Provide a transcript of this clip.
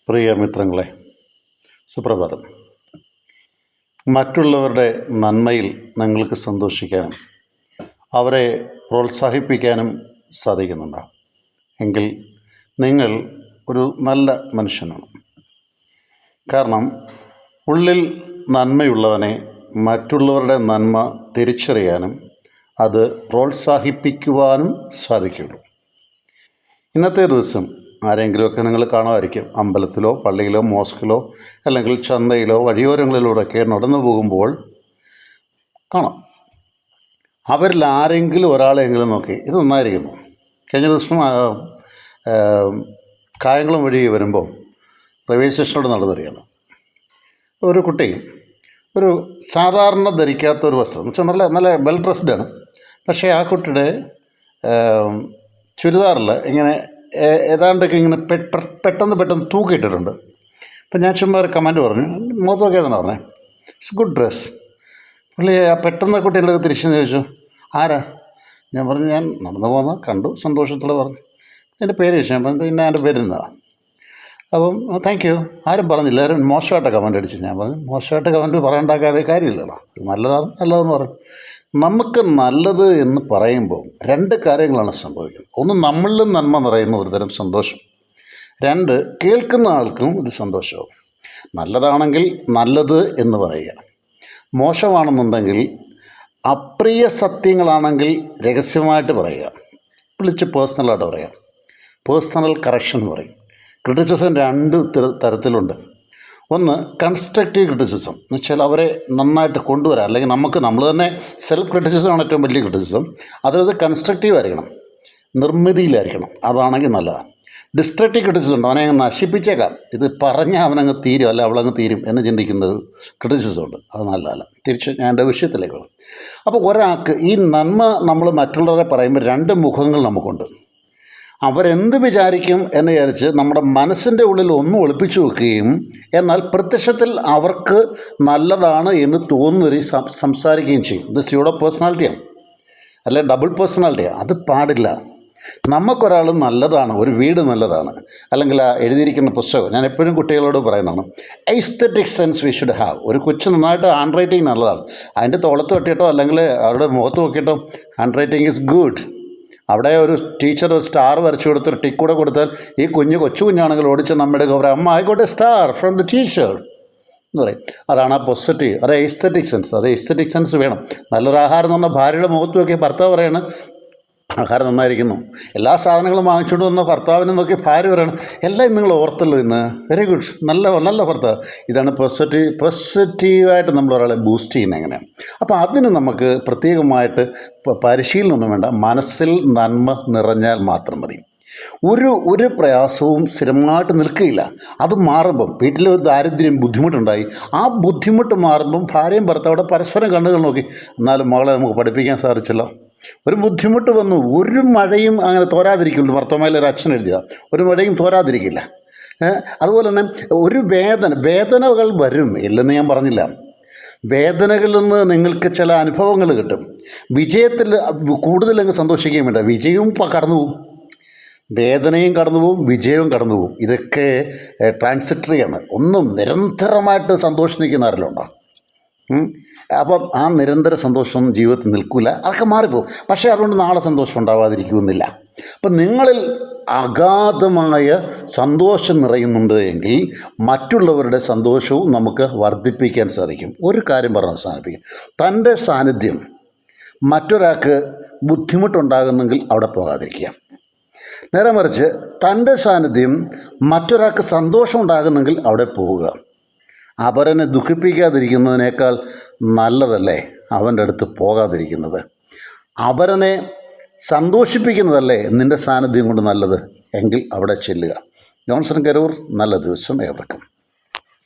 പ്രിയ മിത്രങ്ങളെ, സുപ്രഭാതം. മറ്റുള്ളവരുടെ നന്മയിൽ നിങ്ങൾക്ക് സന്തോഷിക്കാനും അവരെ പ്രോത്സാഹിപ്പിക്കാനും സാധിക്കുന്നുണ്ടോ? എങ്കിൽ നിങ്ങൾ ഒരു നല്ല മനുഷ്യനാണ്. കാരണം ഉള്ളിൽ നന്മയുള്ളവനെ മറ്റുള്ളവരുടെ നന്മ തിരിച്ചറിയാനും അത് പ്രോത്സാഹിപ്പിക്കുവാനും സാധിക്കുകയുള്ളൂ. ഇന്നത്തെ ദിവസം ആരെങ്കിലുമൊക്കെ നിങ്ങൾ കാണുമായിരിക്കും, അമ്പലത്തിലോ പള്ളിയിലോ മോസ്കിലോ അല്ലെങ്കിൽ ചന്തയിലോ വഴിയോരങ്ങളിലൂടെയൊക്കെ നടന്നു പോകുമ്പോൾ കാണാം. അവരിൽ ആരെങ്കിലും ഒരാളെങ്കിലും നോക്കി ഇത് നന്നായിരിക്കുന്നു. കഴിഞ്ഞ ദിവസം കായംകുളം വഴി വരുമ്പോൾ റെയിൽവേ സ്റ്റേഷനോട് നടന്നു വരികയാണ്. ഒരു കുട്ടി ഒരു സാധാരണ ധരിക്കാത്ത ഒരു വസ്ത്രം എന്ന് വെച്ചാൽ നല്ല നല്ല വെൽ ഡ്രസ്ഡാണ്. പക്ഷേ ആ കുട്ടിയുടെ ചുരിദാറിൽ ഇങ്ങനെ ഏതാണ്ടൊക്കെ ഇങ്ങനെ പെട്ടെന്ന് തൂക്കിയിട്ടിട്ടുണ്ട്. അപ്പം ഞാൻ ചുമ്മാ ഒരു കമൻറ്റ് പറഞ്ഞു, മുഖത്തൊക്കെ എന്നാണ് പറഞ്ഞത്, ഇറ്റ്സ് ഗുഡ് ഡ്രസ്. പുള്ളി ആ പെട്ടെന്ന് കുട്ടികളുടെ തിരിച്ചു ചോദിച്ചു, ആരാ? ഞാൻ പറഞ്ഞു, ഞാൻ നടന്നു പോകുന്ന കണ്ടു, സന്തോഷത്തോടെ പറഞ്ഞു. എൻ്റെ പേര് ചോദിച്ചു. ഞാൻ പറഞ്ഞു, പിന്നെ എൻ്റെ പേരെന്താണ്? അപ്പം താങ്ക് യു. ആരും പറഞ്ഞില്ല, എല്ലാവരും മോശമായിട്ട് കമൻറ്റ് അടിച്ചു. ഞാൻ പറഞ്ഞു, മോശമായിട്ട് കമൻറ്റ് പറയേണ്ടാക്കാതെ കാര്യമില്ലല്ലോ, നല്ലതെന്ന് പറഞ്ഞു. നമുക്ക് നല്ലത് എന്ന് പറയുമ്പോൾ രണ്ട് കാര്യങ്ങളാണ് സംഭവിക്കുന്നത്. ഒന്ന്, നമ്മളിലും നന്മ നിറയുന്ന ഒരുതരം സന്തോഷം. രണ്ട്, കേൾക്കുന്ന ആൾക്കും ഇത് സന്തോഷവും. നല്ലതാണെങ്കിൽ നല്ലത് എന്ന് പറയുക, മോശമാണെന്നുണ്ടെങ്കിൽ അപ്രിയ സത്യങ്ങളാണെങ്കിൽ രഹസ്യമായിട്ട് പറയുക, വിളിച്ച് പേഴ്സണലായിട്ട് പറയുക. പേഴ്സണൽ കറക്ഷൻ പറയും. ക്രിറ്റിസിസം രണ്ട് തരത്തിലുണ്ട്. ഒന്ന്, കൺസ്ട്രക്റ്റീവ് ക്രിറ്റിസിസം എന്ന് വെച്ചാൽ അവരെ നന്നായിട്ട് കൊണ്ടുവരാം, അല്ലെങ്കിൽ നമ്മൾ തന്നെ സെൽഫ് ക്രിറ്റിസിസമാണ് ഏറ്റവും വലിയ ക്രിറ്റിസിസം. അതായത് കൺസ്ട്രക്റ്റീവ് ആയിരിക്കണം, നിർമ്മിതിയിലായിരിക്കണം, അതാണെങ്കിൽ നല്ലതാണ്. ഡിസ്ട്രക്റ്റീവ് ക്രിറ്റിസിസം ഉണ്ട്, അവനെ അങ്ങ് നശിപ്പിച്ചേക്കാം, ഇത് പറഞ്ഞാൽ അവനങ്ങ് തീരും അല്ല അവളങ്ങ് തീരും എന്ന് ചിന്തിക്കുന്ന ഒരു ക്രിറ്റിസിസം ഉണ്ട്, അത് നല്ലതല്ല. തിരിച്ച് ഞാൻ എൻ്റെ വിഷയത്തിലേക്ക് വേണം. അപ്പോൾ ഒരാൾക്ക് ഈ നന്മ നമ്മൾ മറ്റുള്ളവരെ പറയുമ്പോൾ രണ്ട് മുഖങ്ങൾ നമുക്കുണ്ട്. അവരെന്ത് വിചാരിക്കും എന്ന് വിചാരിച്ച് നമ്മുടെ മനസ്സിൻ്റെ ഉള്ളിൽ ഒന്നും ഒളിപ്പിച്ചു വെക്കുകയും എന്നാൽ പ്രത്യക്ഷത്തിൽ അവർക്ക് നല്ലതാണ് എന്ന് തോന്നുന്നവർ സംസാരിക്കുകയും ചെയ്യും. ഇത് സ്യൂഡോ പേഴ്സണാലിറ്റിയാണ്, അല്ലെ ഡബിൾ പേഴ്സണാലിറ്റിയാണ്. അത് പാടില്ല. നമുക്കൊരാൾ നല്ലതാണ്, ഒരു വീട് നല്ലതാണ്, അല്ലെങ്കിൽ ആ എഴുതിയിരിക്കുന്ന പുസ്തകം, ഞാൻ എപ്പോഴും കുട്ടികളോട് പറയുന്നതാണ്, aesthetic sense we should have. ഒരു കൊച്ചു നന്നായിട്ട് ഹാൻഡ് റൈറ്റിംഗ് നല്ലതാണ്, അതിൻ്റെ തോളത്ത് വെട്ടിയിട്ടോ അല്ലെങ്കിൽ അവരുടെ മുഖത്ത് നോക്കിയിട്ടോ ഹാൻഡ് റൈറ്റിംഗ് ഈസ് ഗുഡ്. അവിടെ ഒരു ടീച്ചർ ഒരു സ്റ്റാർ വരച്ചു കൊടുത്തൊരു ടിക്ക് കൂടെ കൊടുത്താൽ ഈ കൊച്ചു കുഞ്ഞാണെങ്കിൽ ഓടിച്ച് നമ്മുടെ പറയും, അമ്മ ആയിക്കോട്ടെ സ്റ്റാർ ഫ്രം ദ ടീച്ചർ എന്ന് പറയും. അതാണ് ആ പോസിറ്റീവ്, അത് എസ്തെറ്റിക് സെൻസ്. അത് എസ്തെറ്റിക് സെൻസ് വേണം. നല്ലൊരു ആഹാരം എന്ന് പറഞ്ഞാൽ ഭാര്യയുടെ മുഖത്ത് നോക്കി ഭർത്താവ് പറയണം ആഹാരം നന്നായിരിക്കുന്നു. എല്ലാ സാധനങ്ങളും വാങ്ങിച്ചുകൊണ്ട് വന്ന ഭർത്താവിനെ നോക്കി ഭാര്യ പറയണം, എല്ലാം നിങ്ങൾ ഓർത്തല്ലോ ഇന്ന്, വെരി ഗുഡ്, നല്ല ഭർത്താവ്. ഇതാണ് പോസിറ്റീവായിട്ട് നമ്മൾ ഒരാളെ ബൂസ്റ്റ് ചെയ്യുന്നത് എങ്ങനെയാണ്. അപ്പോൾ അതിന് നമുക്ക് പ്രത്യേകമായിട്ട് പരിശീലനമൊന്നും വേണ്ട, മനസ്സിൽ നന്മ നിറഞ്ഞാൽ മാത്രം മതി. ഒരു പ്രയാസവും സ്ഥിരമായിട്ട് നിൽക്കുകയില്ല. അത് മാറുമ്പം വീട്ടിൽ ഒരു ദാരിദ്ര്യം ബുദ്ധിമുട്ടുണ്ടായി, ആ ബുദ്ധിമുട്ട് മാറുമ്പം ഭാര്യയും ഭർത്താവിടെ പരസ്പരം കണ്ണുകൾ നോക്കി, എന്നാലും മകളെ നമുക്ക് പഠിപ്പിക്കാൻ സാധിച്ചല്ലോ. ഒരു ബുദ്ധിമുട്ട് വന്നു, ഒരു മഴയും അങ്ങനെ തോരാതിരിക്കുള്ളൂ. ഭർത്തമായിൽ ഒരു അച്ഛൻ എഴുതിയ ഒരു മഴയും തോരാതിരിക്കില്ല. അതുപോലെ തന്നെ ഒരു വേദനകൾ വരും, ഇല്ലെന്ന് ഞാൻ പറഞ്ഞില്ല. വേദനകളിൽ നിന്ന് നിങ്ങൾക്ക് ചില അനുഭവങ്ങൾ കിട്ടും. വിജയത്തിൽ കൂടുതലങ്ങ് സന്തോഷിക്കുകയും വേണ്ട, വിജയവും കടന്നു പോവും, വേദനയും കടന്നു പോവും, വിജയവും കടന്നു പോവും. ഇതൊക്കെ ട്രാൻസിറ്ററിയാണ്. ഒന്നും നിരന്തരമായിട്ട് സന്തോഷം നിൽക്കുന്ന ആരെല്ലാം ഉണ്ടോ? അപ്പം ആ നിരന്തര സന്തോഷമൊന്നും ജീവിതത്തിൽ നിൽക്കില്ല, അതൊക്കെ മാറിപ്പോവും. പക്ഷേ അതുകൊണ്ട് നാളെ സന്തോഷം ഉണ്ടാവാതിരിക്കുന്നില്ല. അപ്പം നിങ്ങളിൽ അഗാധമായ സന്തോഷം നിറയുന്നുണ്ട് എങ്കിൽ മറ്റുള്ളവരുടെ സന്തോഷവും നമുക്ക് വർദ്ധിപ്പിക്കാൻ സാധിക്കും. ഒരു കാര്യം പറഞ്ഞ് അവസാനിപ്പിക്കും, തൻ്റെ സാന്നിധ്യം മറ്റൊരാൾക്ക് ബുദ്ധിമുട്ടുണ്ടാകുന്നെങ്കിൽ അവിടെ പോകാതിരിക്കുക. നേരെ മറിച്ച് തൻ്റെ സാന്നിധ്യം മറ്റൊരാൾക്ക് സന്തോഷം ഉണ്ടാകുന്നെങ്കിൽ അവിടെ പോവുക. അവരനെ ദുഃഖിപ്പിക്കാതിരിക്കുന്നതിനേക്കാൾ നല്ലതല്ലേ അവൻ്റെ അടുത്ത് പോകാതിരിക്കുന്നത്? അവരനെ സന്തോഷിപ്പിക്കുന്നതല്ലേ നിൻ്റെ സാന്നിധ്യം കൊണ്ട് നല്ലത്? എങ്കിൽ അവിടെ ചെല്ലുക. ജോൺസൺ കരൂർ, നല്ല ദിവസം ഏവർക്കും.